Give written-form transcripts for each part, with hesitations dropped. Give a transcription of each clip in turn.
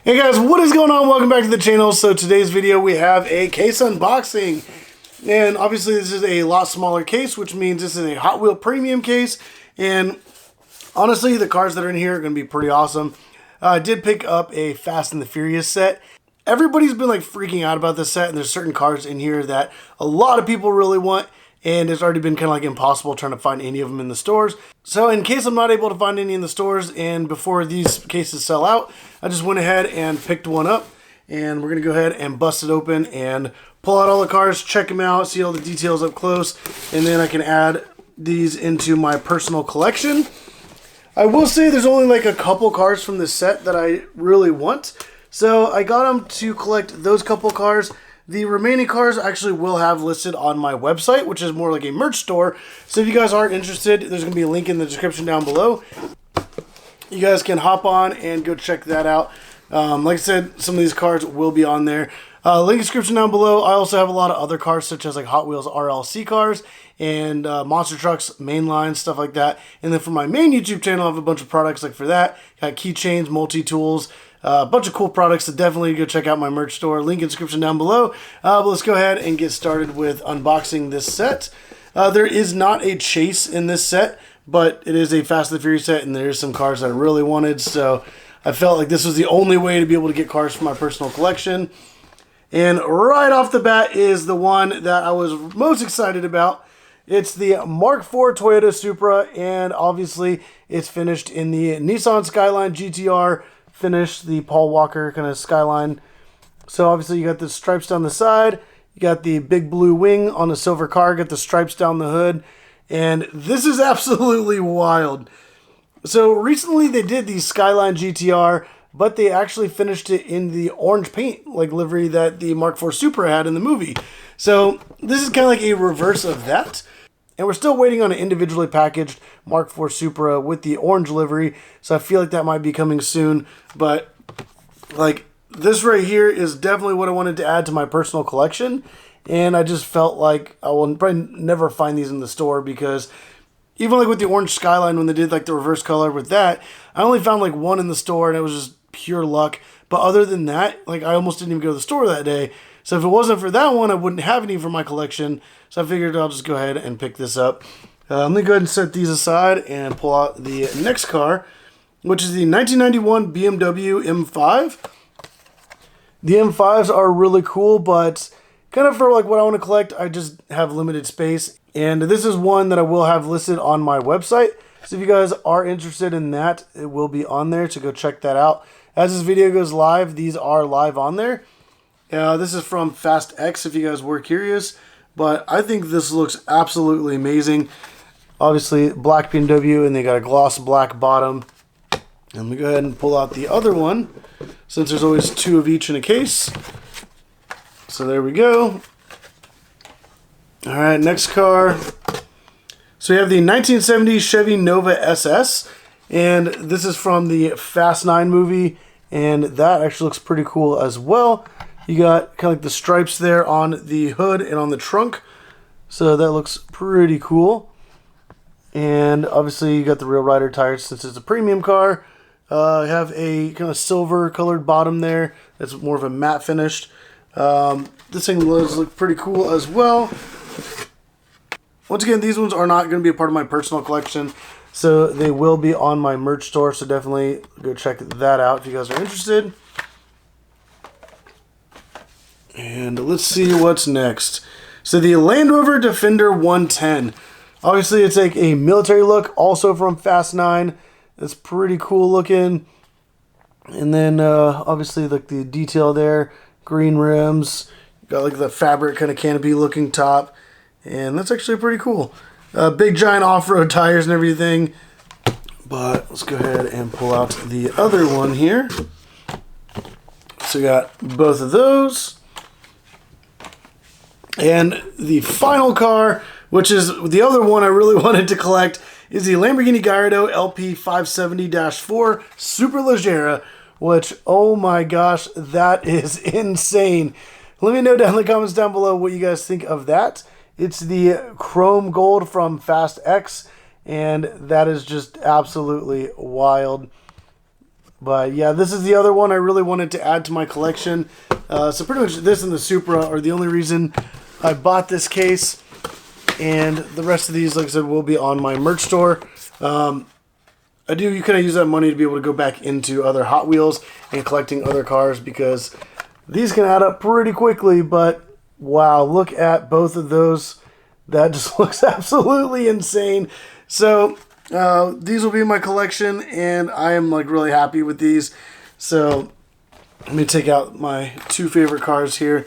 Hey guys, what is going on? Welcome back to the channel. So today's video we have a case unboxing, and obviously this is a lot smaller case, which means this is a Hot Wheel premium case, and honestly the cars that are in here are going to be pretty awesome. I did pick up a Fast and the Furious set. Everybody's been like freaking out about this set, and there's certain cars in here that a lot of people really want, and it's already been kind of like impossible trying to find any of them in the stores. So in case I'm not able to find any in the stores and before these cases sell out, I just went ahead and picked one up, and we're going to go ahead and bust it open and pull out all the cars, check them out, see all the details up close, and then I can add these into my personal collection. I will say there's only like a couple cars from this set that I really want, so I got them to collect those couple cars. The remaining cars actually will have listed on my website, which is more like a merch store. So if you guys aren't interested, there's going to be a link in the description down below. You guys can hop on and go check that out. Like I said, some of these cars will be on there. Link in the description down below. I also have a lot of other cars, such as like Hot Wheels RLC cars and monster trucks, mainline, stuff like that. And then for my main YouTube channel, I have a bunch of products like for that. Got keychains, multi-tools, a bunch of cool products, so definitely go check out my merch store. Link in the description down below. But let's go ahead and get started with unboxing this set. There is not a chase in this set, but it is a Fast and the Furious set, and there's some cars that I really wanted, so I felt like this was the only way to be able to get cars for my personal collection. And right off the bat is the one that I was most excited about. It's the MK4 Toyota Supra, and obviously it's finished in the Nissan Skyline GTR finish, the Paul Walker kind of Skyline. So obviously you got the stripes down the side, you got the big blue wing on the silver car, got the stripes down the hood, and this is absolutely wild. So recently they did the Skyline GTR, but they actually finished it in the orange paint like livery that the MK4 Supra had in the movie. So this is kind of like a reverse of that. And we're still waiting on an individually packaged MK4 Supra with the orange livery, so I feel like that might be coming soon. But like this right here is definitely what I wanted to add to my personal collection, and I just felt like I will probably never find these in the store, because even like with the orange Skyline, when they did like the reverse color with that, I only found like one in the store, and it was just pure luck. But other than that, like I almost didn't even go to the store that day. So if it wasn't for that one, I wouldn't have any for my collection. So I figured I'll just go ahead and pick this up. Let me go ahead and set these aside and pull out the next car, which is the 1991 BMW M5. The M5s are really cool, but kind of for like what I want to collect, I just have limited space. And this is one that I will have listed on my website. So if you guys are interested in that, it will be on there, so go check that out. As this video goes live, these are live on there. This is from Fast X, if you guys were curious, but I think this looks absolutely amazing. Obviously, black BMW, and they got a gloss black bottom. And we go ahead and pull out the other one, since there's always two of each in a case. So there we go. All right, next car. So we have the 1970 Chevy Nova SS, and this is from the Fast 9 movie, and that actually looks pretty cool as well. You got kind of like the stripes there on the hood and on the trunk. So that looks pretty cool. And obviously you got the real rider tires since it's a premium car. You have a kind of silver colored bottom there. That's more of a matte finish. This thing does look pretty cool as well. Once again, these ones are not going to be a part of my personal collection, so they will be on my merch store. So definitely go check that out if you guys are interested. And let's see what's next. So the Land Rover Defender 110. Obviously it's like a military look, also from Fast 9. It's pretty cool looking. And then obviously like the detail there, green rims, got like the fabric kind of canopy looking top, and that's actually pretty cool. Big giant off-road tires and everything. But let's go ahead and pull out the other one here. So we got both of those. And the final car, which is the other one I really wanted to collect, is the Lamborghini Gallardo LP 570-4 Superleggera, which, oh my gosh, that is insane. Let me know down in the comments down below what you guys think of that. It's the chrome gold from Fast X, and that is just absolutely wild. But yeah, this is the other one I really wanted to add to my collection. So pretty much this and the Supra are the only reason I bought this case. And the rest of these, like I said, will be on my merch store. You kind of use that money to be able to go back into other Hot Wheels and collecting other cars, because these can add up pretty quickly. But wow, look at both of those. That just looks absolutely insane. So these will be in my collection, and I am like really happy with these. So let me take out my two favorite cars here.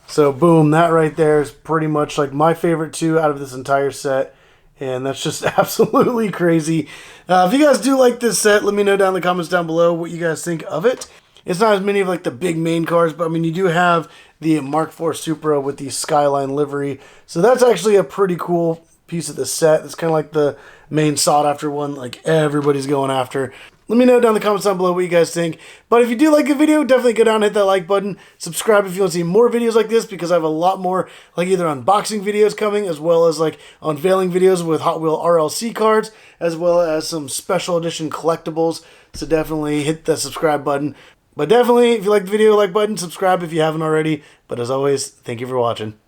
So boom, that right there is pretty much like my favorite two out of this entire set. And that's just absolutely crazy. If you guys do like this set, let me know down in the comments down below what you guys think of it. It's not as many of like the big main cars, but I mean, you do have the MK4 Supra with the Skyline livery. So that's actually a pretty cool piece of the set. It's kind of like the main sought after one, like everybody's going after. Let me know down in the comments down below what you guys think. But if you do like the video, definitely go down and hit that like button. Subscribe if you want to see more videos like this, because I have a lot more like either unboxing videos coming, as well as like unveiling videos with Hot Wheel RLC cards, as well as some special edition collectibles. So definitely hit the subscribe button. But definitely, if you like the video, like button, subscribe if you haven't already. But as always, thank you for watching.